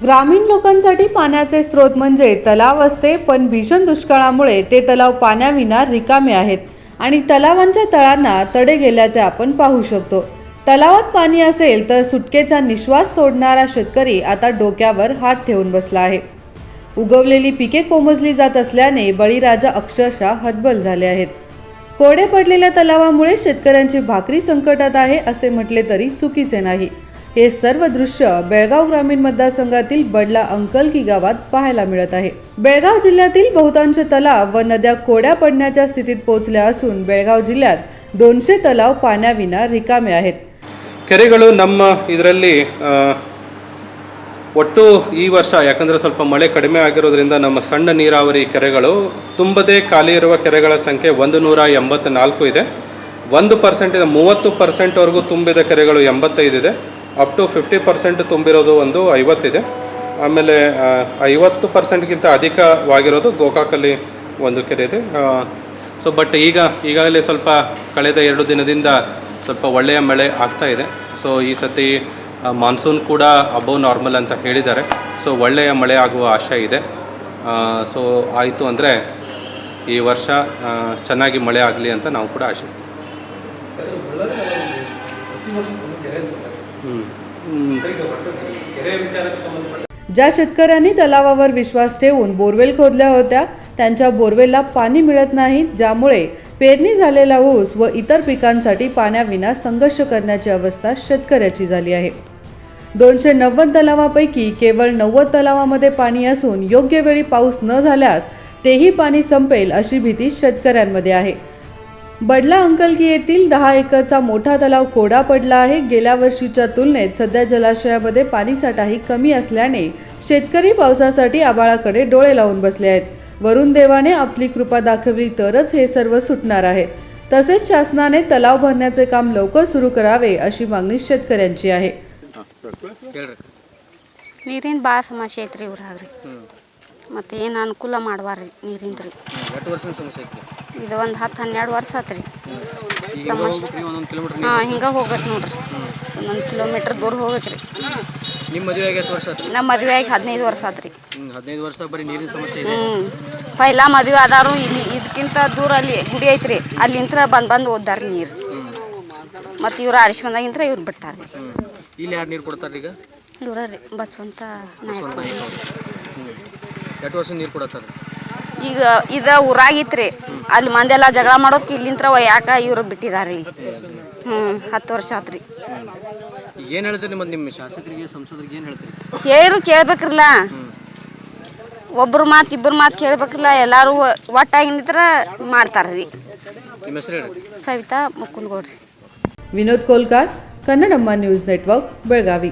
ग्रामीण लोकांसाठी पाण्याचे स्रोत म्हणजे तलाव असते, पण भीषण दुष्काळामुळे ते तलाव पाण्याविना रिकामे आहेत आणि तलावांच्या तळांना तडे गेल्याचे आपण पाहू शकतो। तलावात पाणी असेल तर सुटकेचा निश्वास सोडणारा शेतकरी आता डोक्यावर हात ठेवून बसला आहे। उगवलेली पिके कोमजली जात असल्याने बळीराजा अक्षरशः हतबल झाले आहेत। कोरडे पडलेल्या तलावामुळे शेतकऱ्यांची भाकरी संकटात आहे असे म्हटले तरी चुकीचे नाही। हे सर्व दृश्य बेळगाव ग्रामीण मतदारसंघातील बडला अंकलकी गावात पाहायला मिळत आहे। बेळगाव जिल्ह्यातील बहुतांश तलाव व नद्या कोरड्या पडण्याच्या स्थितीत पोहोचल्या असून बेळगाव जिल्ह्यात 200 तलाव पाण्याविना रिकामे आहेत। ಕೆರೆಗಳು ನಮ್ಮ ಇದರಲ್ಲಿ ಒಟ್ಟು ಈ ವರ್ಷ ಯಾಕಂದರೆ ಸ್ವಲ್ಪ ಮಳೆ ಕಡಿಮೆ ಆಗಿರೋದ್ರಿಂದ ನಮ್ಮ ಸಣ್ಣ ನೀರಾವರಿ ಕೆರೆಗಳು ತುಂಬದೇ ಖಾಲಿ ಇರುವ ಕೆರೆಗಳ ಸಂಖ್ಯೆ 184 ಇದೆ। 1% 30% ವರೆಗೂ ತುಂಬಿದ ಕೆರೆಗಳು 85 ಇದೆ। ಅಪ್ ಟು 50% ತುಂಬಿರೋದು ಒಂದು 50 ಇದೆ। ಆಮೇಲೆ 50%ಗಿಂತ ಅಧಿಕವಾಗಿರೋದು ಗೋಕಾಕಲ್ಲಿ ಒಂದು ಕೆರೆ ಇದೆ। ಸೊ ಬಟ್ ಈಗಾಗಲೇ ಸ್ವಲ್ಪ ಕಳೆದ 2 ದಿನದಿಂದ ಸ್ವಲ್ಪ ಒಳ್ಳೆಯ ಮಳೆ ಆಗ್ತಾ ಇದೆ। ಸೊ ಈ ಸತಿ ಮಾನ್ಸೂನ್ ಕೂಡ ಅಬೌವ್ ನಾರ್ಮಲ್ ಅಂತ ಹೇಳಿದ್ದಾರೆ। ಸೊ ಒಳ್ಳೆಯ ಮಳೆ ಆಗುವ ಆಶೆ ಇದೆ। ಸೊ ಆಯಿತು ಅಂದರೆ ಈ ವರ್ಷ ಚೆನ್ನಾಗಿ ಮಳೆ ಆಗಲಿ ಅಂತ ನಾವು ಕೂಡ ಆಶಿಸ್ತೀವಿ। ज्या शेतकऱ्यांनी तलावावर विश्वास ठेवून बोरवेल खोदल्या होत्या त्यांच्या बोरवेलला पाणी मिळत नाही, ज्यामुळे पेरणी झालेला ऊस व इतर पिकांसाठी पाण्याविना संघर्ष करण्याची अवस्था शेतकऱ्याची झाली आहे। 290 तलावापैकी केवळ 90 तलावामध्ये पाणी असून योग्य वेळी पाऊस न झाल्यास तेही पाणी संपेल अशी भीती शेतकऱ्यांमध्ये आहे। बडला अंकलकी येथील 10 एकरचा मोठा तलाव कोरडा पडला आहे। गेल्या वर्षीच्या तुलनेत सध्या जलाशयामध्ये पाणीसाठाही कमी असल्याने शेतकरी पावसासाठी आभाळाकडे डोळे लावून बसले आहेत। वरुण देवाने आपली कृपा दाखवली तरच हे सर्व सुटणार आहे। तसेच शासनाने तलाव भरण्याचे काम लवकर सुरू करावे अशी मागणी शेतकऱ्यांची आहे। ನೀರಿನ ಭಾಳ ಸಮಸ್ಯೆ ಐತ್ರಿ ಊರಾಗ್ರಿ। ಮತ್ತು ಏನು ಅನುಕೂಲ ಮಾಡ್ವಾರ್ರಿ ನೀರಿಂದ್ರಿ। ಎಷ್ಟು ವರ್ಷದ ಸಮಸ್ಯೆ ಐತಿ? ಇದು ಒಂದು 10-12 ವರ್ಷ ಆತ್ರಿ ಸಮಸ್ಯೆ। ಹಾಂ, ಹಿಂಗೆ ಹೋಗ್ಬೇಕು ನೋಡ್ರಿ, 1 ಕಿಲೋಮೀಟ್ರ್ ದೂರ ಹೋಗ್ಬೇಕ್ರಿ। ನಿಮ್ಮ ಮದುವೆ ಆಗಿ ಎಷ್ಟು ವರ್ಷ ಆತ್ರಿ? ನಮ್ಮ ಮದುವೆ ಆಗಿ 15 ವರ್ಷ ಆತ್ರಿ। 15 ವರ್ಷದಾಗ ಬರೀ ನೀರಿನ ಸಮಸ್ಯೆ ಇದೆ? ಪೈಲ ಮದುವೆ ಆದಾರು ಇಲ್ಲಿ ಇದಕ್ಕಿಂತ ದೂರ ಅಲ್ಲಿ ಗುಡಿ ಐತ್ರಿ, ಅಲ್ಲಿಂತ್ರ ಬಂದು ಓದ್ದಾರ್ರಿ ನೀರು। ಮತ್ತು ಇವ್ರು ಆರಿಸಿ ಬಂದಾಗಿಂತ್ರ ಇವ್ರು ಬಿಡ್ತಾರ್ರಿ। ಇಲ್ಲಿ ಯಾರು ನೀರು ಕೊಡ್ತಾರೆ ಈಗ? ಇವ್ರ ರೀ ಬಸವಂತ ನಾಯಕ। ಎಷ್ಟು ವರ್ಷ ನೀರು ಕೊಡತ್ತಾರೆ? ಈಗ ಇದು ಊರಾಗಿತ್ರಿ, ಅಲ್ಲಿ ಮಂದೆಲ್ಲ ಜಗಳ ಮಾಡೋದಕ್ಕೆ ಇಲ್ಲಿಂತ್ರ ಯಾಕೆ ಇವ್ರು ಬಿಟ್ಟಿದಾರ್ರಿ। 10 ವರ್ಷ ಆತ್ರಿ। ಏನು ಹೇಳ್ತೀರಿ ನಿಮ್ಮ ಶಾಸಕರಿಗೆ ಸಂಸದರಿಗೆ ಏನು ಹೇಳ್ತೀರಿ? ಹೇಳಿರು ಕೇಳ್ಬೇಕ್ರಲ್ಲ, ಒಬ್ರು ಮಾತು ಇಬ್ಬರು ಮಾತು ಕೇಳ್ಬೇಕ್ರಲ್ಲ, ಎಲ್ಲರೂ ಒಟ್ಟಾಗಿ ನಿಂತ್ರ ಮಾಡ್ತಾರ್ರಿ। ನಿಮ್ಮ ಹೆಸರು ಹೇಳಿ? ಸವಿತಾ ಮುಕುಂದಗೌಡ್ರಿ। Vinod Kolkar, Kannadamma news network, Belagavi.